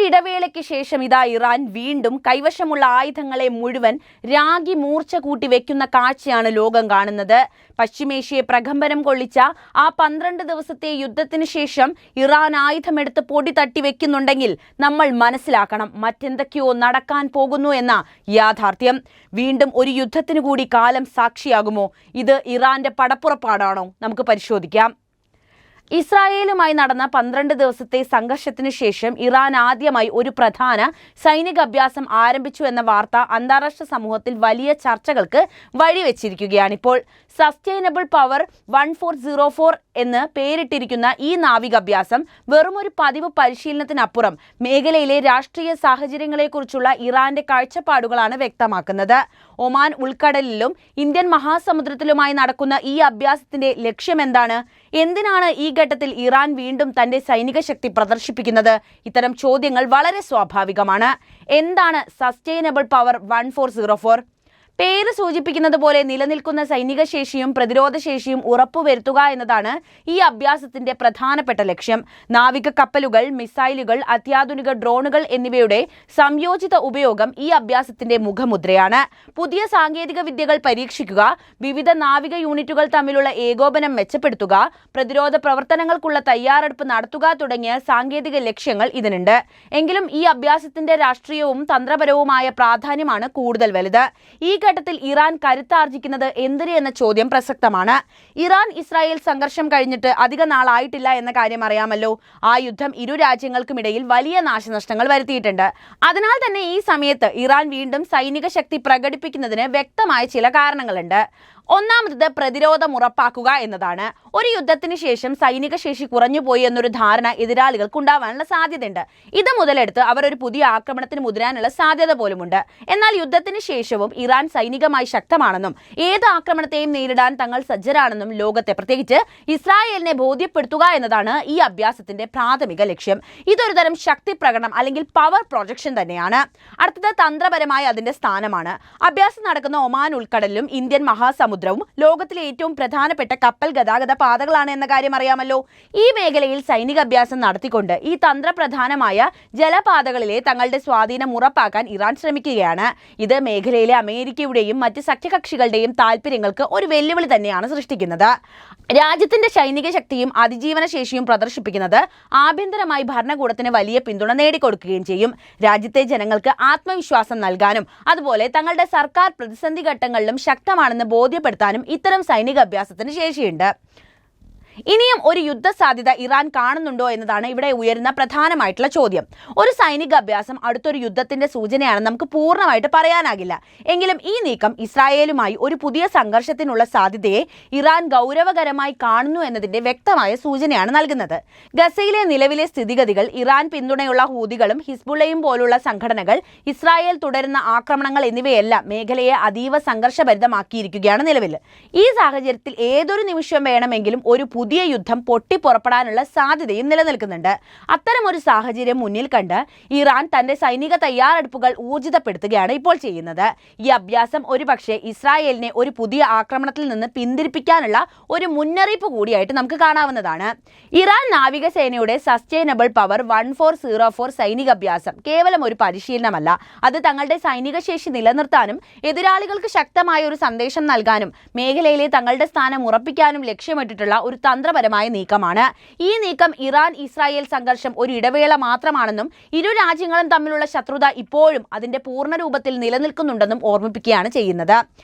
ഒരിടവേളയ്ക്ക് ശേഷം ഇതാ ഇറാൻ വീണ്ടും കൈവശമുള്ള ആയുധങ്ങളെ മുഴുവൻ രാഗി മൂർച്ച കൂട്ടി വെക്കുന്ന കാഴ്ചയാണ് ലോകം കാണുന്നത്. പശ്ചിമേഷ്യയെ പ്രകമ്പനം കൊള്ളിച്ച ആ 12 ദിവസത്തെ യുദ്ധത്തിന് ശേഷം ഇറാൻ ആയുധമെടുത്ത് പൊടി തട്ടി വെക്കുന്നുണ്ടെങ്കിൽ നമ്മൾ മനസ്സിലാക്കണം മറ്റെന്തൊക്കെയോ നടക്കാൻ പോകുന്നു എന്ന യാഥാർത്ഥ്യം. വീണ്ടും ഒരു യുദ്ധത്തിന് കൂടി കാലം സാക്ഷിയാകുമോ? ഇത് ഇറാന്റെ പടപ്പുറപ്പാടാണോ? നമുക്ക് പരിശോധിക്കാം. ഇസ്രായേലുമായി നടന്ന 12 ദിവസത്തെ സംഘർഷത്തിന് ശേഷം ഇറാൻ ആദ്യമായി ഒരു പ്രധാന സൈനിക അഭ്യാസം ആരംഭിച്ചു എന്ന വാർത്ത അന്താരാഷ്ട്ര സമൂഹത്തിൽ വലിയ ചർച്ചകൾക്ക് വഴിവെച്ചിരിക്കുകയാണിപ്പോൾ. സസ്റ്റൈനബിൾ പവർ 1404 എന്ന് പേരിട്ടിരിക്കുന്ന ഈ നാവികാഭ്യാസം വെറുമൊരു പതിവ് പരിശീലനത്തിനപ്പുറം മേഖലയിലെ രാഷ്ട്രീയ സാഹചര്യങ്ങളെക്കുറിച്ചുള്ള ഇറാന്റെ കാഴ്ചപ്പാടുകളാണ് വ്യക്തമാക്കുന്നത്. ഒമാൻ ഉൾക്കടലിലും ഇന്ത്യൻ മഹാസമുദ്രത്തിലുമായി നടക്കുന്ന ഈ അഭ്യാസത്തിന്റെ ലക്ഷ്യമെന്താണ്? എന്തിനാണ് ഈ ഘട്ടത്തിൽ ഇറാൻ വീണ്ടും തന്റെ സൈനിക ശക്തി പ്രദർശിപ്പിക്കുന്നത്? ഇത്തരം ചോദ്യങ്ങൾ വളരെ സ്വാഭാവികമാണ്. എന്താണ് സസ്റ്റൈനബിൾ പവർ 1404? പേര് സൂചിപ്പിക്കുന്നത് പോലെ നിലനിൽക്കുന്ന സൈനിക ശേഷിയും പ്രതിരോധ ശേഷിയും ഉറപ്പുവരുത്തുക എന്നതാണ് ഈ അഭ്യാസത്തിന്റെ പ്രധാനപ്പെട്ട ലക്ഷ്യം. നാവിക കപ്പലുകൾ, മിസൈലുകൾ, അത്യാധുനിക ഡ്രോണുകൾ എന്നിവയുടെ സംയോജിത ഉപയോഗം ഈ അഭ്യാസത്തിന്റെ മുഖമുദ്രയാണ്. പുതിയ സാങ്കേതിക വിദ്യകൾ പരീക്ഷിക്കുക, വിവിധ നാവിക യൂണിറ്റുകൾ തമ്മിലുള്ള ഏകോപനം മെച്ചപ്പെടുത്തുക, പ്രതിരോധ പ്രവർത്തനങ്ങൾക്കുള്ള തയ്യാറെടുപ്പ് നടത്തുക തുടങ്ങിയ സാങ്കേതിക ലക്ഷ്യങ്ങൾ ഇതിനുണ്ട്. എങ്കിലും ഈ അഭ്യാസത്തിന്റെ രാഷ്ട്രീയവും തന്ത്രപരവുമായ പ്രാധാന്യമാണ് കൂടുതൽ വലുത്. ഈ ഘട്ടത്തിൽ ഇറാൻ കരുത്താർജിക്കുന്നത് എന്തിന് എന്ന ചോദ്യം പ്രസക്തമാണ്. ഇറാൻ ഇസ്രായേൽ സംഘർഷം കഴിഞ്ഞിട്ട് അധിക നാളായിട്ടില്ല എന്ന കാര്യം അറിയാമല്ലോ. ആ യുദ്ധം ഇരു രാജ്യങ്ങൾക്കുമിടയിൽ വലിയ നാശനഷ്ടങ്ങൾ വരുത്തിയിട്ടുണ്ട്. അതിനാൽ തന്നെ ഈ സമയത്ത് ഇറാൻ വീണ്ടും സൈനിക ശക്തി പ്രകടിപ്പിക്കുന്നതിന് വ്യക്തമായ ചില കാരണങ്ങളുണ്ട്. ഒന്നാമത് പ്രതിരോധം ഉറപ്പാക്കുക എന്നതാണ്. ഒരു യുദ്ധത്തിന് ശേഷം സൈനിക ശേഷി കുറഞ്ഞുപോയി എന്നൊരു ധാരണ എതിരാളികൾക്ക് ഉണ്ടാവാനുള്ള സാധ്യതയുണ്ട്. ഇത് മുതലെടുത്ത് അവർ ഒരു പുതിയ ആക്രമണത്തിന് മുതിരാനുള്ള സാധ്യത പോലുമുണ്ട്. എന്നാൽ യുദ്ധത്തിന് ശേഷവും ഇറാൻ സൈനികമായി ശക്തമാണെന്നും ഏത് ആക്രമണത്തെയും നേരിടാൻ തങ്ങൾ സജ്ജരാണെന്നും ലോകത്തെ, പ്രത്യേകിച്ച് ഇസ്രായേലിനെ ബോധ്യപ്പെടുത്തുക എന്നതാണ് ഈ അഭ്യാസത്തിന്റെ പ്രാഥമിക ലക്ഷ്യം. ഇതൊരു തരം ശക്തി പ്രകടനം അല്ലെങ്കിൽ പവർ പ്രൊജക്ഷൻ തന്നെയാണ്. അടുത്തത് തന്ത്രപരമായ അതിന്റെ സ്ഥാനമാണ്. അഭ്യാസം നടക്കുന്ന ഒമാൻ ഉൾക്കടലിലും ഇന്ത്യൻ മഹാസമുദ്രവും ലോകത്തിലെ ഏറ്റവും പ്രധാനപ്പെട്ട കപ്പൽ ഗതാഗത പാതകളാണ് എന്ന കാര്യം അറിയാമല്ലോ. ഈ മേഖലയിൽ സൈനിക അഭ്യാസം നടത്തിക്കൊണ്ട് ഈ തന്ത്രപ്രധാനമായ ജലപാതകളിലെ തങ്ങളുടെ സ്വാധീനം ഉറപ്പാക്കാൻ ഇറാൻ ശ്രമിക്കുകയാണ്. ഇത് മേഖലയിലെ അമേരിക്കയുടെയും മറ്റ് സഖ്യകക്ഷികളുടെയും താല്പര്യങ്ങൾക്ക് ഒരു വെല്ലുവിളി തന്നെയാണ് സൃഷ്ടിക്കുന്നത്. രാജ്യത്തിന്റെ സൈനിക ശക്തിയും അതിജീവന ശേഷിയും പ്രദർശിപ്പിക്കുന്നത് ആഭ്യന്തരമായി ഭരണകൂടത്തിന് വലിയ പിന്തുണ നേടിക്കൊടുക്കുകയും ചെയ്യും. രാജ്യത്തെ ജനങ്ങൾക്ക് ആത്മവിശ്വാസം നൽകാനും അതുപോലെ തങ്ങളുടെ സർക്കാർ പ്രതിസന്ധി ഘട്ടങ്ങളിലും ശക്തമാണെന്ന് ബോധ്യപ്പെടുത്താനും ഇത്തരം സൈനിക അഭ്യാസത്തിന് ശേഷിയുണ്ട്. ഇനിയും ഒരു യുദ്ധ സാധ്യത ഇറാൻ കാണുന്നുണ്ടോ എന്നതാണ് ഇവിടെ ഉയരുന്ന പ്രധാനമായിട്ടുള്ള ചോദ്യം. ഒരു സൈനിക അഭ്യാസം അടുത്തൊരു യുദ്ധത്തിന്റെ സൂചനയാണെന്ന് നമുക്ക് പൂർണ്ണമായിട്ട് പറയാനാകില്ല. എങ്കിലും ഈ നീക്കം ഇസ്രായേലുമായി ഒരു പുതിയ സംഘർഷത്തിനുള്ള സാധ്യതയെ ഇറാൻ ഗൗരവകരമായി കാണുന്നു എന്നതിന്റെ വ്യക്തമായ സൂചനയാണ് നൽകുന്നത്. ഗസയിലെ നിലവിലെ സ്ഥിതിഗതികൾ, ഇറാൻ പിന്തുണയുള്ള ഹൂതികളും ഹിസ്ബുള്ളയും പോലുള്ള സംഘടനകൾ, ഇസ്രായേൽ തുടരുന്ന ആക്രമണങ്ങൾ എന്നിവയെല്ലാം മേഖലയെ അതീവ സംഘർഷഭരിതമാക്കിയിരിക്കുകയാണ് നിലവിൽ. ഈ സാഹചര്യത്തിൽ ഏതൊരു നിമിഷം വേണമെങ്കിലും ഒരു പുതിയ യുദ്ധം പൊട്ടിപ്പുറപ്പെടാനുള്ള സാധ്യതയും നിലനിൽക്കുന്നുണ്ട്. അത്തരമൊരു സാഹചര്യം മുന്നിൽ കണ്ട് ഇറാൻ തന്റെ സൈനിക തയ്യാറെടുപ്പുകൾ ഊർജിതപ്പെടുത്തുകയാണ് ഇപ്പോൾ ചെയ്യുന്നത്. ഈ അഭ്യാസം ഒരുപക്ഷെ ഇസ്രായേലിനെ ഒരു പുതിയ ആക്രമണത്തിൽ നിന്ന് പിന്തിരിപ്പിക്കാനുള്ള ഒരു മുന്നറിയിപ്പ് കൂടിയായിട്ട് നമുക്ക് കാണാവുന്നതാണ്. ഇറാൻ നാവികസേനയുടെ സസ്റ്റൈനബിൾ പവർ 1404 സൈനിക അഭ്യാസം കേവലം ഒരു പരിശീലനമല്ല. അത് തങ്ങളുടെ സൈനിക ശേഷി നിലനിർത്താനും എതിരാളികൾക്ക് ശക്തമായ ഒരു സന്ദേശം നൽകാനും മേഖലയിലെ തങ്ങളുടെ സ്ഥാനം ഉറപ്പിക്കാനും ലക്ഷ്യമിട്ടിട്ടുള്ള ഒരു തന്ത്രപരമായ നീക്കമാണ്. ഈ നീക്കം ഇറാൻ ഇസ്രായേൽ സംഘർഷം ഒരു ഇടവേള മാത്രമാണെന്നും ഇരു രാജ്യങ്ങളും തമ്മിലുള്ള ശത്രുത ഇപ്പോഴും അതിന്റെ പൂർണ്ണ രൂപത്തിൽ നിലനിൽക്കുന്നുണ്ടെന്നും ഓർമ്മിപ്പിക്കുകയാണ് ചെയ്യുന്നത്.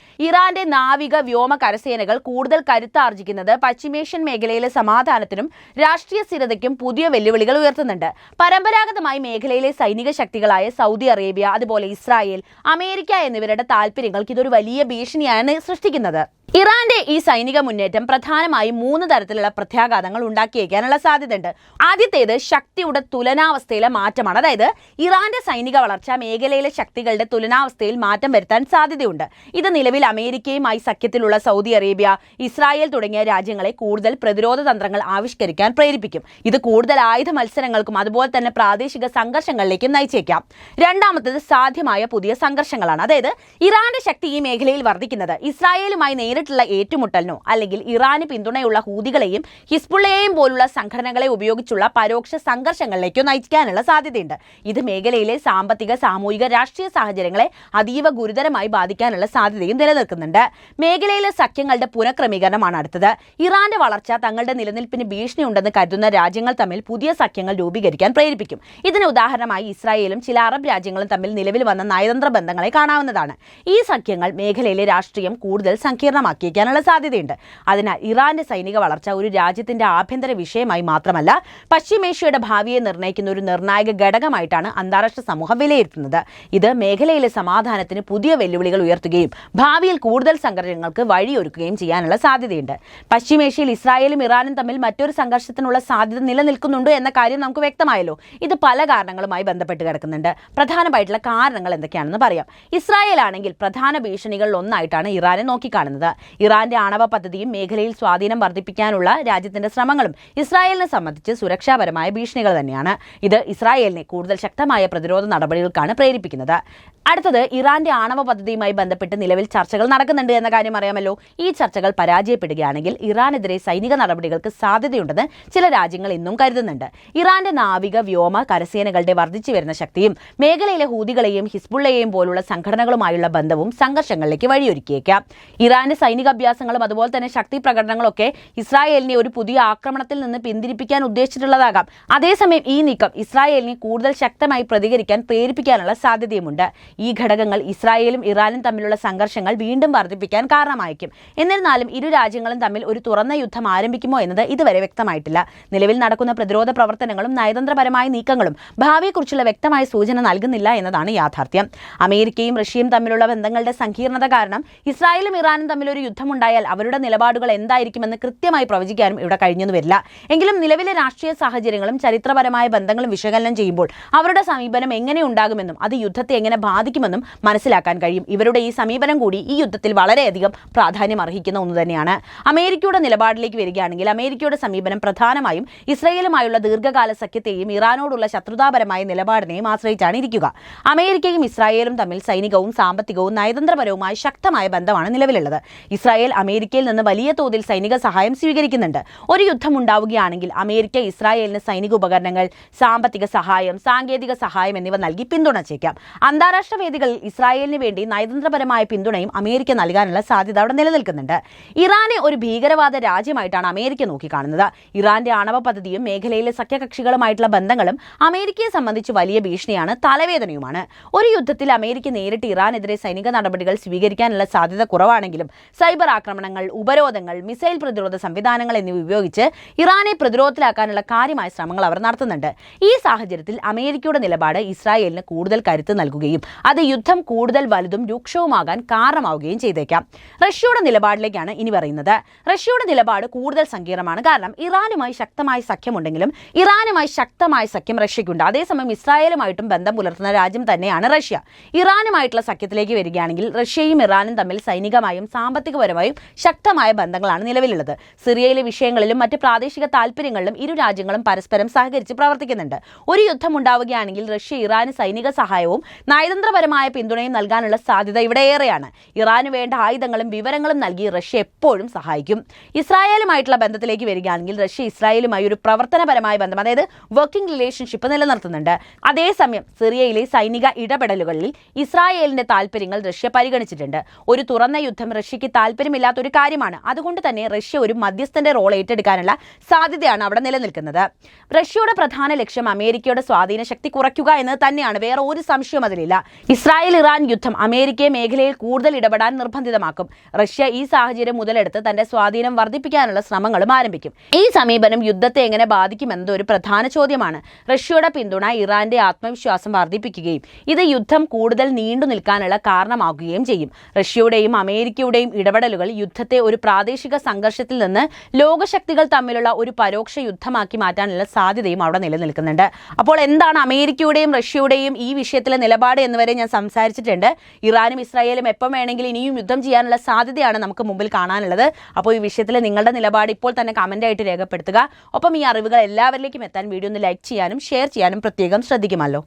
ഇറാന്റെ നാവിക വ്യോമ കരസേനകൾ കൂടുതൽ കരുത്താർജിക്കുന്നത് പശ്ചിമേഷ്യൻ മേഖലയിലെ സമാധാനത്തിനും രാഷ്ട്രീയ സ്ഥിരതയ്ക്കും പുതിയ വെല്ലുവിളികൾ ഉയർത്തുന്നുണ്ട്. പരമ്പരാഗതമായി മേഖലയിലെ സൈനിക ശക്തികളായ സൗദി അറേബ്യ, അതുപോലെ ഇസ്രായേൽ, അമേരിക്ക എന്നിവരുടെ താല്പര്യങ്ങൾക്ക് ഇതൊരു വലിയ ഭീഷണിയാണ് സൃഷ്ടിക്കുന്നത്. ഇറാന്റെ ഈ സൈനിക മുന്നേറ്റം പ്രധാനമായും 3 തരത്തിലുള്ള പ്രത്യാഘാതങ്ങൾ ഉണ്ടാക്കിയേക്കാനുള്ള സാധ്യതയുണ്ട്. ആദ്യത്തേത് ശക്തിയുടെ തുലനാവസ്ഥയിലെ മാറ്റമാണ്. അതായത് ഇറാന്റെ സൈനിക വളർച്ച മേഖലയിലെ ശക്തികളുടെ തുലനാവസ്ഥയിൽ മാറ്റം വരുത്താൻ സാധ്യതയുണ്ട്. ഇത് നിലവിൽ അമേരിക്കയുമായി സഖ്യത്തിലുള്ള സൗദി അറേബ്യ, ഇസ്രായേൽ തുടങ്ങിയ രാജ്യങ്ങളെ കൂടുതൽ പ്രതിരോധ തന്ത്രങ്ങൾ ആവിഷ്കരിക്കാൻ പ്രേരിപ്പിക്കും. ഇത് കൂടുതൽ ആയുധ മത്സരങ്ങൾക്കും അതുപോലെ തന്നെ പ്രാദേശിക സംഘർഷങ്ങളിലേക്കും നയിച്ചേക്കാം. രണ്ടാമത്തേത് സാധ്യമായ പുതിയ സംഘർഷങ്ങളാണ്. അതായത് ഇറാന്റെ ശക്തി ഈ മേഖലയിൽ വർദ്ധിക്കുന്നത് ഇസ്രായേലുമായി നേരിട്ടുള്ള ഏറ്റുമുട്ടലിനോ അല്ലെങ്കിൽ ഇറാന് പിന്തുണയുള്ള ഹൂതികളെയും ഹിസ്ബുള്ളയെയും പോലുള്ള സംഘടനകളെ ഉപയോഗിച്ചുള്ള പരോക്ഷ സംഘർഷങ്ങളിലേക്കോ നയിക്കാനുള്ള സാധ്യതയുണ്ട്. ഇത് മേഖലയിലെ സാമ്പത്തിക, സാമൂഹിക, രാഷ്ട്രീയ സാഹചര്യങ്ങളെ അതീവ ഗുരുതരമായി ബാധിക്കാനുള്ള സാധ്യതയും നിലനിൽക്കുന്നുണ്ട്. മേഖലയിലെ സഖ്യങ്ങളുടെ പുനഃക്രമീകരണമാണ് അടുത്തത്. ഇറാന്റെ വളർച്ച തങ്ങളുടെ നിലനിൽപ്പിന് ഭീഷണിയുണ്ടെന്ന് കരുതുന്ന രാജ്യങ്ങൾ തമ്മിൽ പുതിയ സഖ്യങ്ങൾ രൂപീകരിക്കാൻ പ്രേരിപ്പിക്കും. ഇതിന് ഉദാഹരണമായി ഇസ്രായേലും ചില അറബ് രാജ്യങ്ങളും തമ്മിൽ നിലവിൽ വന്ന നയതന്ത്ര ബന്ധങ്ങളെ കാണാവുന്നതാണ്. ഈ സഖ്യങ്ങൾ മേഖലയിലെ രാഷ്ട്രീയം കൂടുതൽ സങ്കീർണമാക്കിയേക്കാനുള്ള സാധ്യതയുണ്ട്. അതിനാൽ ഇറാന്റെ സൈനിക വളർച്ച ഒരു രാജ്യത്തിന്റെ ആഭ്യന്തര വിഷയമായി മാത്രമല്ല, പശ്ചിമേഷ്യയുടെ ഭാവിയെ നിർണ്ണയിക്കുന്ന ഒരു നിർണായക ഘടകമായിട്ടാണ് അന്താരാഷ്ട്ര സമൂഹം വിലയിരുത്തുന്നത്. ഇത് മേഖലയിലെ സമാധാനത്തിന് പുതിയ വെല്ലുവിളികൾ ഉയർത്തുകയും ഭാവിയിൽ കൂടുതൽ സംഘർഷങ്ങൾക്ക് വഴിയൊരുക്കുകയും ചെയ്യാനുള്ള സാധ്യതയുണ്ട്. പശ്ചിമേഷ്യയിൽ ഇസ്രായേലും ഇറാനും തമ്മിൽ മറ്റൊരു സംഘർഷത്തിനുള്ള സാധ്യത നിലനിൽക്കുന്നുണ്ട് എന്ന കാര്യം നമുക്ക് വ്യക്തമായല്ലോ. ഇത് പല കാരണങ്ങളുമായി ബന്ധപ്പെട്ട് കിടക്കുന്നുണ്ട്. പ്രധാനമായിട്ടുള്ള കാരണങ്ങൾ എന്തൊക്കെയാണെന്ന് പറയാം. ഇസ്രായേൽ ആണെങ്കിൽ പ്രധാന ഭീഷണികളിൽ ഒന്നായിട്ടാണ് ഇറാനെ നോക്കിക്കാണുന്നത്. ഇറാന്റെ ആണവ പദ്ധതിയും മേഖലയിൽ സ്വാധീനം വർദ്ധിപ്പിക്കാനുള്ള രാജ്യത്തിന്റെ ശ്രമങ്ങളും ഇസ്രായേലിനെ സംബന്ധിച്ച് സുരക്ഷാപരമായ ഭീഷണികൾ തന്നെയാണ്. ഇത് ഇസ്രായേലിനെ കൂടുതൽ ശക്തമായ പ്രതിരോധ നടപടികൾക്കാണ് പ്രേരിപ്പിക്കുന്നത്. അടുത്തത്, ഇറാന്റെ ആണവ പദ്ധതിയുമായി ബന്ധപ്പെട്ട് നിലവിൽ ചർച്ചകൾ നടക്കുന്നുണ്ട് എന്ന കാര്യം അറിയാമല്ലോ. ഈ ചർച്ചകൾ പരാജയപ്പെടുകയാണെങ്കിൽ ഇറാനെതിരെ സൈനിക നടപടികൾക്ക് സാധ്യതയുണ്ടെന്ന് ചില രാജ്യങ്ങൾ ഇന്നും കരുതുന്നുണ്ട്. ഇറാന്റെ നാവിക, വ്യോമ, കരസേനകളുടെ വർദ്ധിച്ചു വരുന്ന ശക്തിയും മേഖലയിലെ ഹൂതികളെയും ഹിസ്ബുള്ളയെയും പോലുള്ള സംഘടനകളുമായുള്ള ബന്ധവും സംഘർഷങ്ങളിലേക്ക് വഴിയൊരുക്കിയേക്കാം. ഇറാന്റെ സൈനിക അഭ്യാസങ്ങളും അതുപോലെ തന്നെ ശക്തി പ്രകടനങ്ങളൊക്കെ ഇസ്രായേലിനെ ഒരു പുതിയ ആക്രമണത്തിൽ നിന്ന് പിന്തിരിപ്പിക്കാൻ ഉദ്ദേശിച്ചിട്ടുള്ളതാകാം. അതേസമയം ഈ നീക്കം ഇസ്രായേലിനെ കൂടുതൽ ശക്തമായി പ്രതികരിക്കാൻ പ്രേരിപ്പിക്കാനുള്ള സാധ്യതയുമുണ്ട്. ഈ ഘടകങ്ങൾ ഇസ്രായേലും ഇറാനും തമ്മിലുള്ള സംഘർഷങ്ങൾ വീണ്ടും വർദ്ധിപ്പിക്കാൻ കാരണമായിരിക്കും. എന്നിരുന്നാലും ഇരു രാജ്യങ്ങളും തമ്മിൽ ഒരു തുറന്ന യുദ്ധം ആരംഭിക്കുമോ എന്നത് ഇതുവരെ വ്യക്തമായിട്ടില്ല. നിലവിൽ നടക്കുന്ന പ്രതിരോധ പ്രവർത്തനങ്ങളും നയതന്ത്രപരമായ നീക്കങ്ങളും ഭാവിയെക്കുറിച്ചുള്ള വ്യക്തമായ സൂചന നൽകുന്നില്ല എന്നതാണ് യാഥാർത്ഥ്യം. അമേരിക്കയും റഷ്യയും തമ്മിലുള്ള ബന്ധങ്ങളുടെ സങ്കീർണത കാരണം ഇസ്രായേലും ഇറാനും തമ്മിൽ ഒരു യുദ്ധമുണ്ടായാൽ അവരുടെ നിലപാടുകൾ എന്തായിരിക്കുമെന്ന് കൃത്യമായി പ്രവചിക്കാനും ഇവിടെ കഴിഞ്ഞെന്ന് വരില്ല. എങ്കിലും നിലവിലെ രാഷ്ട്രീയ സാഹചര്യങ്ങളും ചരിത്രപരമായ ബന്ധങ്ങളും വിശകലനം ചെയ്യുമ്പോൾ അവരുടെ സമീപനം എങ്ങനെ ഉണ്ടാകുമെന്നും അത് യുദ്ധത്തെ എങ്ങനെ ബാധിക്കുമെന്നും മനസ്സിലാക്കാൻ കഴിയും. ഇവരുടെ ഈ സമീപനം കൂടി ഈ യുദ്ധത്തിൽ വളരെയധികം പ്രാധാന്യം അർഹിക്കുന്ന ഒന്ന് തന്നെയാണ്. അമേരിക്കയുടെ നിലപാടിലേക്ക് വരികയാണെങ്കിൽ അമേരിക്കയുടെ സമീപനം പ്രധാനമായും ഇസ്രായേലുമായുള്ള ദീർഘകാല സഖ്യത്തെയും ഇറാനോടുള്ള ശത്രുതാപരമായ നിലപാടിനെയും ആശ്രയിച്ചാണ് ഇരിക്കുക. അമേരിക്കയും ഇസ്രായേലും തമ്മിൽ സൈനികവും സാമ്പത്തികവും നയതന്ത്രപരവുമായ ശക്തമായ ബന്ധമാണ് നിലവിലുള്ളത്. ഇസ്രായേൽ അമേരിക്കയിൽ നിന്ന് വലിയ തോതിൽ സൈനിക സഹായം സ്വീകരിക്കുന്നുണ്ട്. ഒരു യുദ്ധം ഉണ്ടാവുകയാണെങ്കിൽ അമേരിക്ക ഇസ്രായേലിന് സൈനിക ഉപകരണങ്ങൾ, സാമ്പത്തിക സഹായം, സാങ്കേതിക സഹായം എന്നിവ നൽകി പിന്തുണച്ചേക്കാം. അന്താരാഷ്ട്ര വേദികളിൽ ഇസ്രായേലിന് വേണ്ടി നയതന്ത്രപരമായ പിന്തുണയും അമേരിക്ക നൽകാനുള്ള സാധ്യത അവിടെ നിലനിൽക്കുന്നുണ്ട്. ഇറാനെ ഒരു ഭീകരവാദ രാജ്യമായിട്ടാണ് അമേരിക്ക നോക്കിക്കാണുന്നത്. ഇറാന്റെ ആണവ പദ്ധതിയും മേഖലയിലെ സഖ്യകക്ഷികളുമായിട്ടുള്ള ബന്ധങ്ങളും അമേരിക്കയെ സംബന്ധിച്ച് വലിയ ഭീഷണിയാണ്, തലവേദനയുമാണ്. ഒരു യുദ്ധത്തിൽ അമേരിക്ക നേരിട്ട് ഇറാനെതിരെ സൈനിക നടപടികൾ സ്വീകരിക്കാനുള്ള സാധ്യത കുറവാണെങ്കിലും സൈബർ ആക്രമണങ്ങൾ, ഉപരോധങ്ങൾ, മിസൈൽ പ്രതിരോധ സംവിധാനങ്ങൾ എന്നിവ ഉപയോഗിച്ച് ഇറാനെ പ്രതിരോധത്തിലാക്കാനുള്ള കാര്യമായ ശ്രമങ്ങൾ അവർ നടത്തുന്നുണ്ട്. ഈ സാഹചര്യത്തിൽ അമേരിക്കയുടെ നിലപാട് ഇസ്രായേലിന് കൂടുതൽ കരുത്ത് നൽകുകയും അത് യുദ്ധം കൂടുതൽ വലുതും രൂക്ഷവുമാകാൻ കാരണമാവുകയും ചെയ്തേക്കാം. റഷ്യയുടെ നിലപാടിലേക്കാണ് ഇനി പറയുന്നത്. റഷ്യയുടെ നിലപാട് കൂടുതൽ സങ്കീർണമാണ്. കാരണം ഇറാനുമായി ശക്തമായ സഖ്യമുണ്ടെങ്കിലും ഇറാനുമായി ശക്തമായ സഖ്യം റഷ്യയ്ക്കുണ്ട്. അതേസമയം ഇസ്രായേലുമായിട്ടും ബന്ധം പുലർത്തുന്ന രാജ്യം തന്നെയാണ് റഷ്യ. ഇറാനുമായിട്ടുള്ള സഖ്യത്തിലേക്ക് വരികയാണെങ്കിൽ റഷ്യയും ഇറാനും തമ്മിൽ സൈനികമായും സാമ്പത്തികപരമായും ശക്തമായ ബന്ധങ്ങളാണ് നിലവിലുള്ളത്. സിറിയയിലെ വിഷയങ്ങളിലും മറ്റ് പ്രാദേശിക താൽപ്പര്യങ്ങളിലും ഇരു രാജ്യങ്ങളും പരസ്പരം സഹകരിച്ച് പ്രവർത്തിക്കുന്നുണ്ട്. ഒരു യുദ്ധം ഉണ്ടാവുകയാണെങ്കിൽ റഷ്യ ഇറാന് സൈനിക സഹായവും നയതന്ത്രപരമായ പിന്തുണയും നൽകാനുള്ള സാധ്യത ഇവിടെ ഏറെയാണ്. ഇറാന് വേണ്ട ആയുധങ്ങളും വിവരങ്ങളും നൽകി റഷ്യ എപ്പോഴും സഹായിക്കും. ഇസ്രായേലുമായിട്ടുള്ള ബന്ധത്തിലേക്ക് വരികയാണെങ്കിൽ റഷ്യ ഇസ്രായേലുമായി ഒരു പ്രവർത്തനപരമായ ബന്ധം, അതായത് വർക്കിംഗ് റിലേഷൻഷിപ്പ് നിലനിർത്തുന്നുണ്ട്. അതേസമയം സിറിയയിലെ സൈനിക ഇടപെടലുകളിൽ ഇസ്രായേലിന്റെ താൽപ്പര്യങ്ങൾ റഷ്യ പരിഗണിച്ചിട്ടുണ്ട്. ഒരു തുറന്ന യുദ്ധം റഷ്യയ്ക്ക് താല്പര്യമില്ലാത്തൊരു കാര്യമാണ്. അതുകൊണ്ട് തന്നെ റഷ്യ ഒരു മധ്യസ്ഥന്റെ റോൾ ഏറ്റെടുക്കാനുള്ള സാധ്യതയാണ് അവിടെ നിലനിൽക്കുന്നത്. റഷ്യയുടെ പ്രധാന ലക്ഷ്യം അമേരിക്കയുടെ സ്വാധീന ശക്തി കുറയ്ക്കുക എന്നത് തന്നെയാണ്. വേറെ ഒരു സംശയവും അതിലില്ല. ഇസ്രായേൽ ഇറാൻ യുദ്ധം അമേരിക്കയെ മേഖലയിൽ കൂടുതൽ ഇടപെടാൻ നിർബന്ധിതമാക്കും. റഷ്യ ഈ സാഹചര്യം മുതലെടുത്ത് തന്റെ സ്വാധീനം വർദ്ധിപ്പിക്കാനുള്ള ശ്രമങ്ങളും ആരംഭിക്കും. ഈ സമീപനം യുദ്ധത്തെ എങ്ങനെ ബാധിക്കുമെന്നത് ഒരു പ്രധാന ചോദ്യമാണ്. റഷ്യയുടെ പിന്തുണ ഇറാന്റെ ആത്മവിശ്വാസം വർദ്ധിപ്പിക്കുകയും ഇത് യുദ്ധം കൂടുതൽ നീണ്ടു നിൽക്കാനുള്ള കാരണമാകുകയും ചെയ്യും. റഷ്യയുടെയും അമേരിക്കയുടെയും ഇടപെടലുകൾ യുദ്ധത്തെ ഒരു പ്രാദേശിക സംഘർഷത്തിൽ നിന്ന് ലോകശക്തികൾ തമ്മിലുള്ള ഒരു പരോക്ഷ യുദ്ധമാക്കി മാറ്റാനുള്ള സാധ്യതയും അവിടെ നിലനിൽക്കുന്നുണ്ട്. അപ്പോൾ എന്താണ് അമേരിക്കയുടെയും റഷ്യയുടെയും ഈ വിഷയത്തിലെ നിലപാട് എന്നുവരെ ഞാൻ സംസാരിച്ചിട്ടുണ്ട്. ഇറാനും ഇസ്രായേലും എപ്പം വേണമെങ്കിലും ഇനിയും യുദ്ധം ചെയ്യാനുള്ള സാധ്യതയാണ് നമുക്ക് മുമ്പിൽ കാണാനുള്ളത്. അപ്പോൾ ഈ വിഷയത്തിൽ നിങ്ങളുടെ നിലപാട് ഇപ്പോൾ തന്നെ കമൻ്റായിട്ട് രേഖപ്പെടുത്തുക. ഒപ്പം ഈ അറിവുകൾ എല്ലാവരിലേക്കും എത്താൻ വീഡിയോ ഒന്ന് ലൈക്ക് ചെയ്യാനും ഷെയർ ചെയ്യാനും പ്രത്യേകം ശ്രദ്ധിക്കുമല്ലോ.